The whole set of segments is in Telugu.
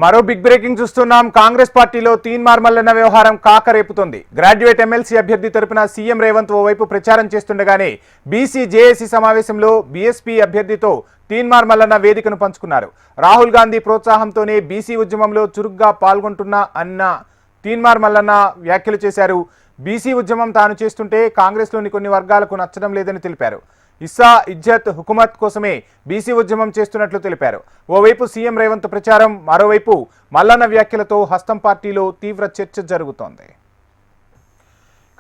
మరో బిగ్ బ్రేకింగ్ చూస్తున్నాం. కాంగ్రెస్ పార్టీలో తీన్మార్ మల్లన్న వ్యవహారం కాకరేపుతోంది. గ్రాడ్యుయేట్ ఎమ్మెల్సీ అభ్యర్థి తరపున సీఎం రేవంత్ ఓవైపు ప్రచారం చేస్తుండగానే బీసీ జేఏసీ సమావేశంలో బీఎస్పీ అభ్యర్థితో తీన్మార్ మల్లన్న వేదికను పంచుకున్నారు. రాహుల్ గాంధీ ప్రోత్సాహంతోనే బీసీ ఉద్యమంలో చురుగ్గా పాల్గొంటున్నా అన్న తీన్మార్ మల్లన్న వ్యాఖ్యలు చేశారు. బీసీ ఉద్యమం తాను చేస్తుంటే కాంగ్రెస్లోని కొన్ని వర్గాలకు నచ్చడం లేదని తెలిపారు. ఇస్సా ఇజ్జత్ హుకుమత్ కోసమే బీసీ ఉద్యమం చేస్తున్నట్లు తెలిపారు. ఓవైపు సీఎం రేవంత్ ప్రచారం, మరోవైపు మల్లన్న వ్యాఖ్యలతో హస్తం పార్టీలో తీవ్ర చర్చ జరుగుతోంది.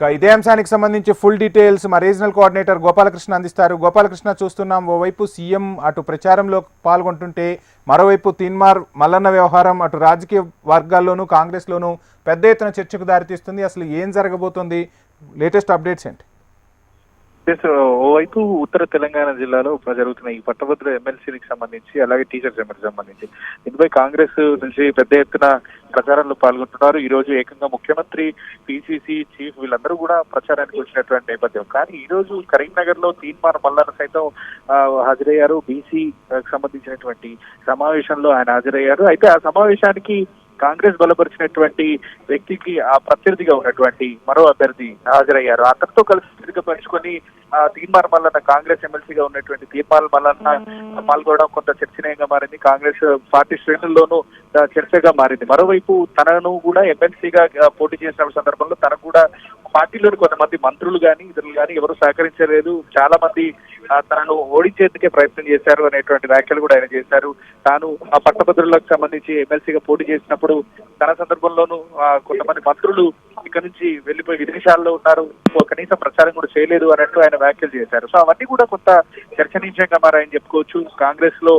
ఇదే అంశానికి సంబంధించి ఫుల్ డీటెయిల్స్ మా రీజనల్ కోఆర్డినేటర్ గోపాలకృష్ణ అందిస్తారు. గోపాలకృష్ణ, చూస్తున్నాం ఓవైపు సీఎం అటు ప్రచారంలో పాల్గొంటుంటే మరోవైపు తీన్మార్ మల్లన్న వ్యవహారం అటు రాజకీయ వర్గాల్లోనూ కాంగ్రెస్లోనూ పెద్ద ఎత్తున చర్చకు దారితీస్తుంది. అసలు ఏం జరగబోతోంది? లేటెస్ట్ అప్డేట్స్ ఏంటి? ఓవైపు ఉత్తర తెలంగాణ జిల్లాలో జరుగుతున్న ఈ పట్టభద్రుల ఎమ్మెల్సీకి సంబంధించి, అలాగే టీచర్స్ ఎమ్మెల్సీ సంబంధించి దీనిపై కాంగ్రెస్ నుంచి పెద్ద ఎత్తున ప్రచారంలో పాల్గొంటున్నారు. ఈ రోజు ఏకంగా ముఖ్యమంత్రి, పిసిసి చీఫ్ వీళ్ళందరూ కూడా ప్రచారానికి వచ్చినటువంటి నేపథ్యం. కానీ ఈ రోజు కరీంనగర్ లో తీన్మార్ మల్లన్న సైతం హాజరయ్యారు. బీసీ సంబంధించినటువంటి సమావేశంలో ఆయన హాజరయ్యారు. అయితే ఆ సమావేశానికి కాంగ్రెస్ బలపరిచినటువంటి వ్యక్తికి ఆ ప్రత్యర్థిగా ఉన్నటువంటి మరో అభ్యర్థి హాజరయ్యారు. అతనితో కలిసి పంచుకొని తీన్మార్ మల్లన్న, కాంగ్రెస్ ఎమ్మెల్సీగా ఉన్నటువంటి తీన్మార్ మల్లన్న పాల్గొనడం కొంత చర్చనీయంగా మారింది. కాంగ్రెస్ పార్టీ శ్రేణుల్లోనూ చర్చగా మారింది. మరోవైపు తనను కూడా ఎమ్మెల్సీగా పోటీ చేసిన సందర్భంలో తనకు కూడా పార్టీలోని కొంతమంది మంత్రులు కానీ ఇతరులు కానీ ఎవరు సహకరించలేదు, చాలా మంది తనను ఓడించేందుకే ప్రయత్నం చేశారు అనేటువంటి వ్యాఖ్యలు కూడా ఆయన చేశారు. తాను ఆ పట్టభద్రులకు సంబంధించి ఎమ్మెల్సీగా పోటీ చేసినప్పుడు తన సందర్భంలోనూ కొంతమంది మంత్రులు ఇక్కడ నుంచి వెళ్లిపోయి విదేశాల్లో ఉన్నారు, కనీసం ప్రచారం కూడా చేయలేదు అన్నట్టు ఆయన వ్యాఖ్యలు చేశారు. సో అవన్నీ కూడా కొంత చర్చనీయాంగా మారాయని చెప్పుకోవచ్చు. కాంగ్రెస్ లో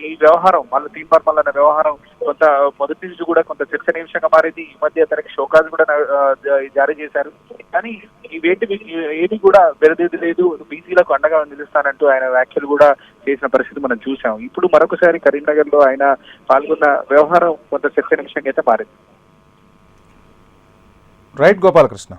ఈ వ్యవహారం, మళ్ళీ తీన్మార్ మల్లన్న వ్యవహారం కొంత మొదటి నుంచి కూడా కొంత చర్చనీయాంగా మారింది. ఈ మధ్య తనకి షోకాజ్ కూడా జారీ చేశారు. కానీ ఏది కూడా వెరదేది లేదు, బీసీలకు అండగా నిలుస్తానంటూ ఆయన వ్యాఖ్యలు కూడా చేసిన పరిస్థితి మనం చూసాం. ఇప్పుడు మరొకసారి కరీంనగర్ లో ఆయన పాల్గొన్న వ్యవహారం కొంత చర్చనీయాంగా అయితే మారింది. రైట్ గోపాలకృష్ణ.